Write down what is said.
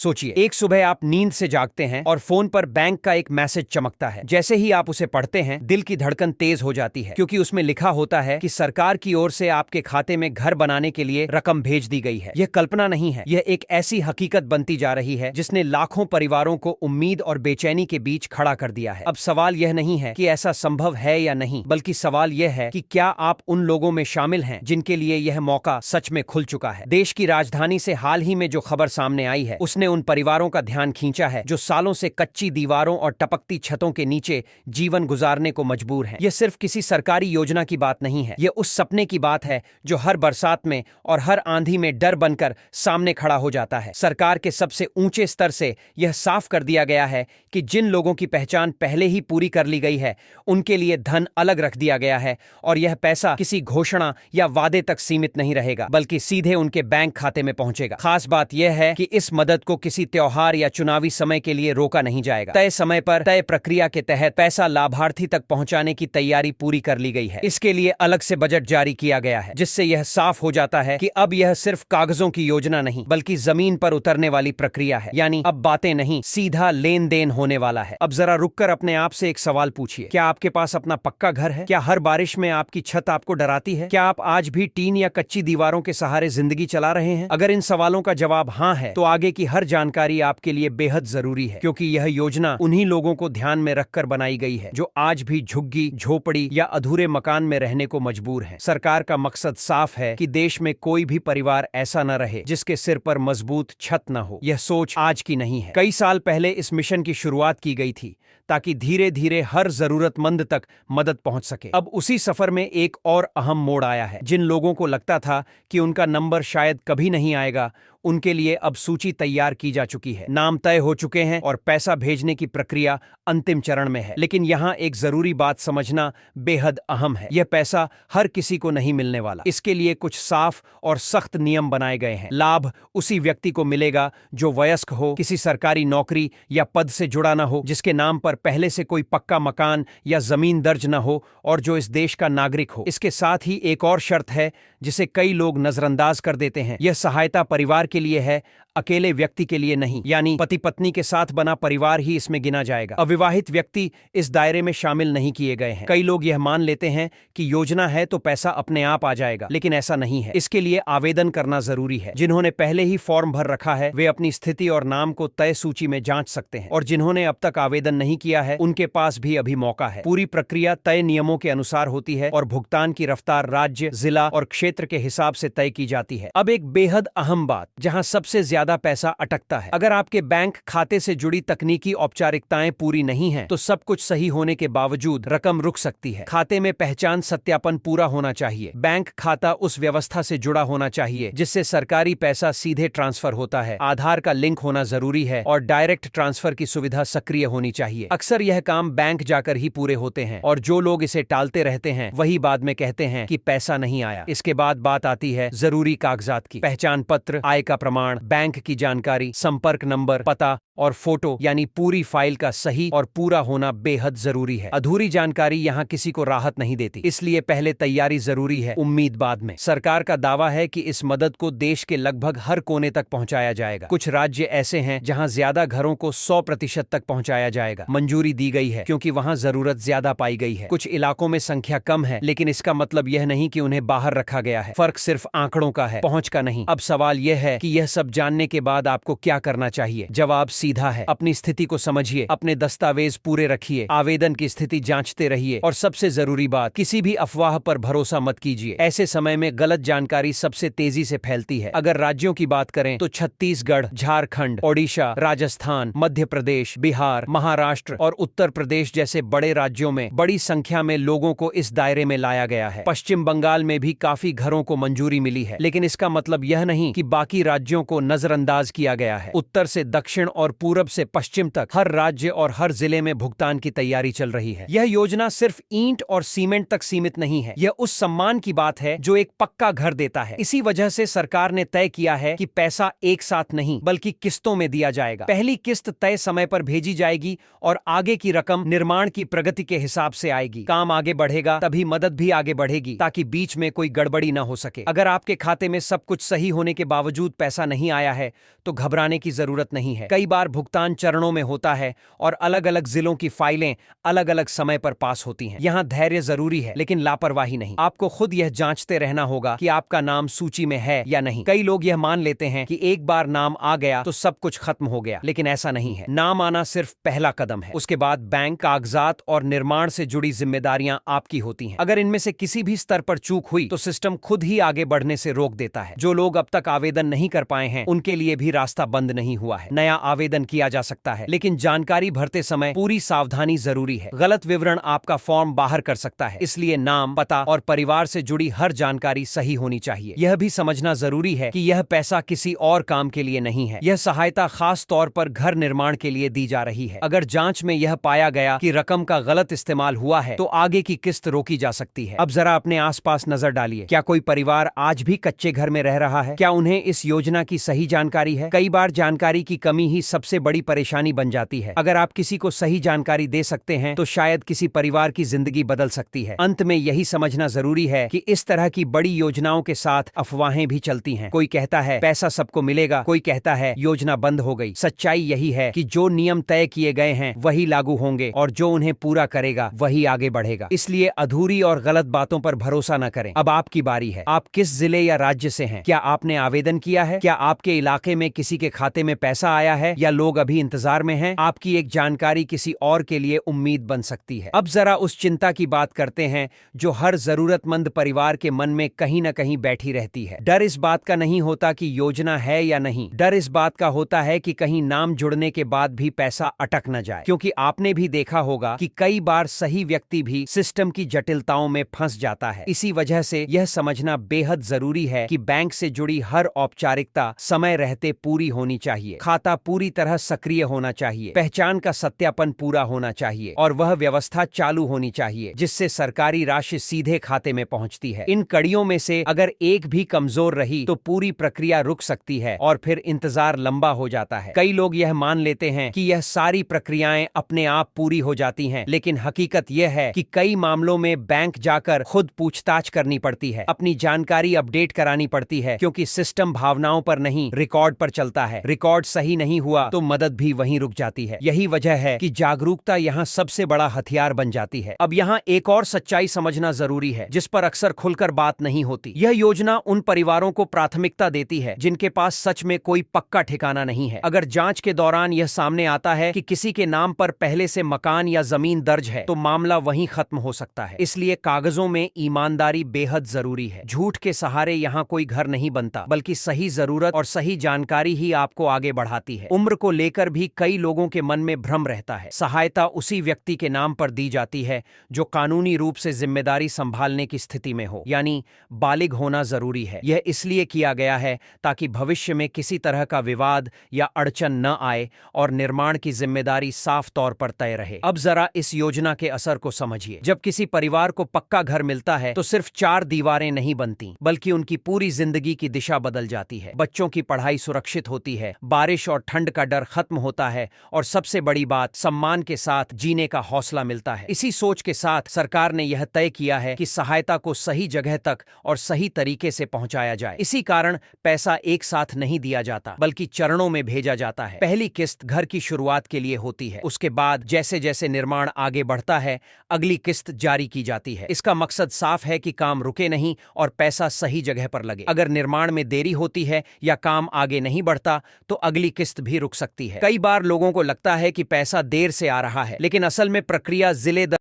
सोचिए, एक सुबह आप नींद से जागते हैं और फोन पर बैंक का एक मैसेज चमकता है। जैसे ही आप उसे पढ़ते हैं, दिल की धड़कन तेज हो जाती है, क्योंकि उसमें लिखा होता है कि सरकार की ओर से आपके खाते में घर बनाने के लिए रकम भेज दी गई है। यह कल्पना नहीं है, यह एक ऐसी हकीकत बनती जा रही है जिसने लाखों परिवारों को उम्मीद और बेचैनी के बीच खड़ा कर दिया है। अब सवाल यह नहीं है कि ऐसा संभव है या नहीं, बल्कि सवाल यह है कि क्या आप उन लोगों में शामिल हैं जिनके लिए यह मौका सच में खुल चुका है। देश की राजधानी से हाल ही में जो खबर सामने आई है, उसने उन परिवारों का ध्यान खींचा है जो सालों से कच्ची दीवारों और टपकती छतों के नीचे जीवन गुजारने को मजबूर हैं। यह सिर्फ किसी सरकारी योजना की बात नहीं है, यह उस सपने की बात है जो हर बरसात में और हर आंधी में डर बनकर सामने खड़ा हो जाता है। सरकार के सबसे ऊंचे स्तर से यह साफ कर दिया गया है कि जिन लोगों की पहचान पहले ही पूरी कर ली गई है, उनके लिए धन अलग रख दिया गया है, और यह पैसा किसी घोषणा या वादे तक सीमित नहीं रहेगा, बल्कि सीधे उनके बैंक खाते में पहुंचेगा। खास बात यह है कि इस मदद को किसी त्योहार या चुनावी समय के लिए रोका नहीं जाएगा। तय समय पर तय प्रक्रिया के तहत पैसा लाभार्थी तक पहुंचाने की तैयारी पूरी कर ली गई है। इसके लिए अलग से बजट जारी किया गया है, जिससे यह साफ हो जाता है कि अब यह सिर्फ कागजों की योजना नहीं, बल्कि जमीन पर उतरने वाली प्रक्रिया है। यानी अब बातें नहीं, सीधा लेन देन होने वाला है। अब जरा रुककर अपने आप से एक सवाल पूछिए, क्या आपके पास अपना पक्का घर है? क्या हर बारिश में आपकी छत आपको डराती है? क्या आप आज भी टीन या कच्ची दीवारों के सहारे जिंदगी चला रहे हैं? अगर इन सवालों का जवाब हाँ है, तो आगे की हर जानकारी आपके लिए बेहद जरूरी है, क्योंकि यह योजना उन्हीं लोगों को ध्यान में रखकर बनाई गई है जो आज भी झुग्गी, झोपड़ी या अधूरे मकान में रहने को मजबूर हैं। सरकार का मकसद साफ है कि देश में कोई भी परिवार ऐसा न रहे जिसके सिर पर मजबूत छत न हो। यह सोच आज की नहीं है, कई साल पहले इस मिशन की शुरुआत की गई थी, ताकि धीरे धीरे हर जरूरतमंद तक मदद पहुंच सके। अब उसी सफर में एक और अहम मोड़ आया है। जिन लोगों को लगता था कि उनका नंबर शायद कभी नहीं आएगा, उनके लिए अब सूची तैयार की जा चुकी है, नाम तय हो चुके हैं और पैसा भेजने की प्रक्रिया अंतिम चरण में है। लेकिन यहाँ एक जरूरी बात समझना बेहद अहम है, यह पैसा हर किसी को नहीं मिलने वाला। इसके लिए कुछ साफ और सख्त नियम बनाए गए हैं। लाभ उसी व्यक्ति को मिलेगा जो वयस्क हो, किसी सरकारी नौकरी या पद से जुड़ा न हो, जिसके नाम पर पहले से कोई पक्का मकान या जमीन दर्ज न हो, और जो इस देश का नागरिक हो। इसके साथ ही एक और शर्त है जिसे कई लोग नजरअंदाज कर देते हैं। यह सहायता परिवार के लिए है, अकेले व्यक्ति के लिए नहीं। यानी पति पत्नी के साथ बना परिवार ही इसमें गिना जाएगा। अविवाहित व्यक्ति इस दायरे में शामिल नहीं किए गए हैं। कई लोग यह मान लेते हैं कि योजना है तो पैसा अपने आप आ जाएगा, लेकिन ऐसा नहीं है। इसके लिए आवेदन करना जरूरी है। जिन्होंने पहले ही फॉर्म भर रखा है, वे अपनी स्थिति और नाम को तय सूची में जांच सकते हैं, और जिन्होंने अब तक आवेदन नहीं किया है, उनके पास भी अभी मौका है। पूरी प्रक्रिया तय नियमों के अनुसार होती है, और भुगतान की रफ्तार राज्य, जिला और क्षेत्र के हिसाब से तय की जाती है। अब एक बेहद अहम बात, जहां सबसे ज्यादा पैसा अटकता है। अगर आपके बैंक खाते से जुड़ी तकनीकी औपचारिकताएं पूरी नहीं हैं, तो सब कुछ सही होने के बावजूद रकम रुक सकती है। खाते में पहचान सत्यापन पूरा होना चाहिए। बैंक खाता उस व्यवस्था से जुड़ा होना चाहिए जिससे सरकारी पैसा सीधे ट्रांसफर होता है। आधार का लिंक होना जरूरी है, और डायरेक्ट ट्रांसफर की सुविधा सक्रिय होनी चाहिए। अक्सर यह काम बैंक जाकर ही पूरे होते हैं, और जो लोग इसे टालते रहते हैं वही बाद में कहते हैं कि पैसा नहीं आया। इसके बाद बात आती है जरूरी कागजात की। पहचान पत्र, आय का प्रमाण, बैंक की जानकारी, संपर्क नंबर, पता और फोटो, यानी पूरी फाइल का सही और पूरा होना बेहद जरूरी है। अधूरी जानकारी यहाँ किसी को राहत नहीं देती, इसलिए पहले तैयारी जरूरी है, उम्मीद बाद में। सरकार का दावा है कि इस मदद को देश के लगभग हर कोने तक पहुंचाया जाएगा। कुछ राज्य ऐसे हैं जहां ज्यादा घरों को 100% तक पहुंचाया जाएगा। मंजूरी दी गई है क्योंकि वहां जरूरत ज्यादा पाई गई है। कुछ इलाकों में संख्या कम है, लेकिन इसका मतलब यह नहीं कि उन्हें बाहर रखा गया है। फर्क सिर्फ आंकड़ों का है, पहुंच का नहीं। अब सवाल यह है कि यह सब जानने के बाद आपको क्या करना चाहिए। जवाब सीधा है, अपनी स्थिति को समझिए, अपने दस्तावेज पूरे रखिए, आवेदन की स्थिति जांचते रहिए, और सबसे जरूरी बात, किसी भी अफवाह पर भरोसा मत कीजिए। ऐसे समय में गलत जानकारी सबसे तेजी से फैलती है। अगर राज्यों की बात करें तो छत्तीसगढ़, झारखंड, ओडिशा, राजस्थान, मध्य प्रदेश, बिहार, महाराष्ट्र और उत्तर प्रदेश जैसे बड़े राज्यों में बड़ी संख्या में लोगों को इस दायरे में लाया गया है। पश्चिम बंगाल में भी काफी घरों को मंजूरी मिली है, लेकिन इसका मतलब यह नहीं कि बाकी राज्यों को नजरअंदाज किया गया है। उत्तर से दक्षिण और और पूरब से पश्चिम तक हर राज्य और हर जिले में भुगतान की तैयारी चल रही है। यह योजना सिर्फ ईंट और सीमेंट तक सीमित नहीं है, यह उस सम्मान की बात है जो एक पक्का घर देता है। इसी वजह से सरकार ने तय किया है कि पैसा एक साथ नहीं बल्कि किस्तों में दिया जाएगा। पहली किस्त तय समय पर भेजी जाएगी और आगे की रकम निर्माण की प्रगति के हिसाब से आएगी। काम आगे बढ़ेगा तभी मदद भी आगे बढ़ेगी, ताकि बीच में कोई गड़बड़ी न हो सके। अगर आपके खाते में सब कुछ सही होने के बावजूद पैसा नहीं आया है तो घबराने की जरूरत नहीं है। कई बार भुगतान चरणों में होता है और अलग अलग जिलों की फाइलें अलग अलग समय पर पास होती हैं। यहाँ धैर्य जरूरी है लेकिन लापरवाही नहीं। आपको खुद यह जांचते रहना होगा कि आपका नाम सूची में है या नहीं। कई लोग यह मान लेते हैं कि एक बार नाम आ गया तो सब कुछ खत्म हो गया, लेकिन ऐसा नहीं है। नाम आना सिर्फ पहला कदम है। उसके बाद बैंक, कागजात और निर्माण से जुड़ी जिम्मेदारियां आपकी होती हैं। अगर इनमें से किसी भी स्तर पर चूक हुई तो सिस्टम खुद ही आगे बढ़ने से रोक देता है। जो लोग अब तक आवेदन नहीं कर पाए हैं उनके लिए भी रास्ता बंद नहीं हुआ है। नया आवेदन किया जा सकता है, लेकिन जानकारी भरते समय पूरी सावधानी जरूरी है। गलत विवरण आपका फॉर्म बाहर कर सकता है, इसलिए नाम, पता और परिवार से जुड़ी हर जानकारी सही होनी चाहिए। यह भी समझना जरूरी है कि यह पैसा किसी और काम के लिए नहीं है। यह सहायता खास तौर पर घर निर्माण के लिए दी जा रही है। अगर जांच में यह पाया गया कि रकम का गलत इस्तेमाल हुआ है तो आगे की किस्त रोकी जा सकती है। अब जरा अपने आसपास नजर डालिए। क्या कोई परिवार आज भी कच्चे घर में रह रहा है? क्या उन्हें इस योजना की सही जानकारी है? कई बार जानकारी की कमी ही सबसे बड़ी परेशानी बन जाती है। अगर आप किसी को सही जानकारी दे सकते हैं तो शायद किसी परिवार की जिंदगी बदल सकती है। अंत में यही समझना जरूरी है कि इस तरह की बड़ी योजनाओं के साथ अफवाहें भी चलती हैं। कोई कहता है पैसा सबको मिलेगा, कोई कहता है योजना बंद हो गई। सच्चाई यही है कि जो नियम तय किए गए हैं वही लागू होंगे और जो उन्हें पूरा करेगा वही आगे बढ़ेगा। इसलिए अधूरी और गलत बातों पर भरोसा न करें। अब आपकी बारी है। आप किस जिले या राज्य से हैं? क्या आपने आवेदन किया है? क्या आपके इलाके में किसी के खाते में पैसा आया है या लोग अभी इंतजार में हैं? आपकी एक जानकारी किसी और के लिए उम्मीद बन सकती है। अब जरा उस चिंता की बात करते हैं जो हर जरूरतमंद परिवार के मन में कहीं न कहीं बैठी रहती है। डर इस बात का नहीं होता कि योजना है या नहीं, डर इस बात का होता है कि कहीं नाम जुड़ने के बाद भी पैसा अटक न जाए। क्योंकि आपने भी देखा होगा कि कई बार सही व्यक्ति भी सिस्टम की जटिलताओं में फंस जाता है। इसी वजह से यह समझना बेहद जरूरी है कि बैंक से जुड़ी हर औपचारिकता समय रहते पूरी होनी चाहिए। खाता पूरी तरह सक्रिय होना चाहिए, पहचान का सत्यापन पूरा होना चाहिए और वह व्यवस्था चालू होनी चाहिए जिससे सरकारी राशि सीधे खाते में पहुंचती है। इन कड़ियों में से अगर एक भी कमजोर रही तो पूरी प्रक्रिया रुक सकती है और फिर इंतजार लंबा हो जाता है। कई लोग यह मान लेते हैं कि यह सारी प्रक्रियाएं अपने आप पूरी हो जाती हैं, लेकिन हकीकत यह है कि कई मामलों में बैंक जाकर खुद पूछताछ करनी पड़ती है, अपनी जानकारी अपडेट करानी पड़ती है, क्योंकि सिस्टम भावनाओं पर नहीं रिकॉर्ड पर चलता है। रिकॉर्ड सही नहीं हुआ तो मदद भी वहीं रुक जाती है। यही वजह है कि जागरूकता यहाँ सबसे बड़ा हथियार बन जाती है। अब यहाँ एक और सच्चाई समझना जरूरी है जिस पर अक्सर खुलकर बात नहीं होती। यह योजना उन परिवारों को प्राथमिकता देती है जिनके पास सच में कोई पक्का ठिकाना नहीं है। अगर जांच के दौरान यह सामने आता है कि किसी के नाम पर पहले से मकान या जमीन दर्ज है तो मामला वहीं खत्म हो सकता है। इसलिए कागजों में ईमानदारी बेहद जरूरी है। झूठ के सहारे यहाँ कोई घर नहीं बनता, बल्कि सही जरूरत और सही जानकारी ही आपको आगे बढ़ाती है। उम्र को लेकर भी कई लोगों के मन में भ्रम रहता है। सहायता उसी व्यक्ति के नाम पर दी जाती है जो कानूनी रूप से जिम्मेदारी संभालने की स्थिति में हो, यानी बालिग होना जरूरी है। यह इसलिए किया गया है ताकि भविष्य में किसी तरह का विवाद या अड़चन न आए और निर्माण की जिम्मेदारी साफ तौर पर तय रहे। अब जरा इस योजना के असर को समझिए। जब किसी परिवार को पक्का घर मिलता है तो सिर्फ चार दीवारें नहीं बनती, बल्कि उनकी पूरी जिंदगी की दिशा बदल जाती है। बच्चों की पढ़ाई सुरक्षित होती है, बारिश और ठंड का डर खत्म होता है और सबसे बड़ी बात, सम्मान के साथ जीने का हौसला मिलता है। इसी सोच के साथ सरकार ने यह तय किया है कि सहायता को सही जगह तक और सही तरीके से पहुंचाया जाए। इसी कारण पैसा एक साथ नहीं दिया जाता, बल्कि चरणों में भेजा जाता है। पहली किस्त घर की शुरुआत के लिए होती है। उसके बाद जैसे जैसे निर्माण आगे बढ़ता है, अगली किस्त जारी की जाती है। इसका मकसद साफ है कि काम रुके नहीं और पैसा सही जगह पर लगे। अगर निर्माण में देरी होती है या काम आगे नहीं बढ़ता तो अगली किस्त भी रुक सकती है। कई बार लोगों को लगता है कि पैसा देर से आ रहा है, लेकिन असल में प्रक्रिया जिले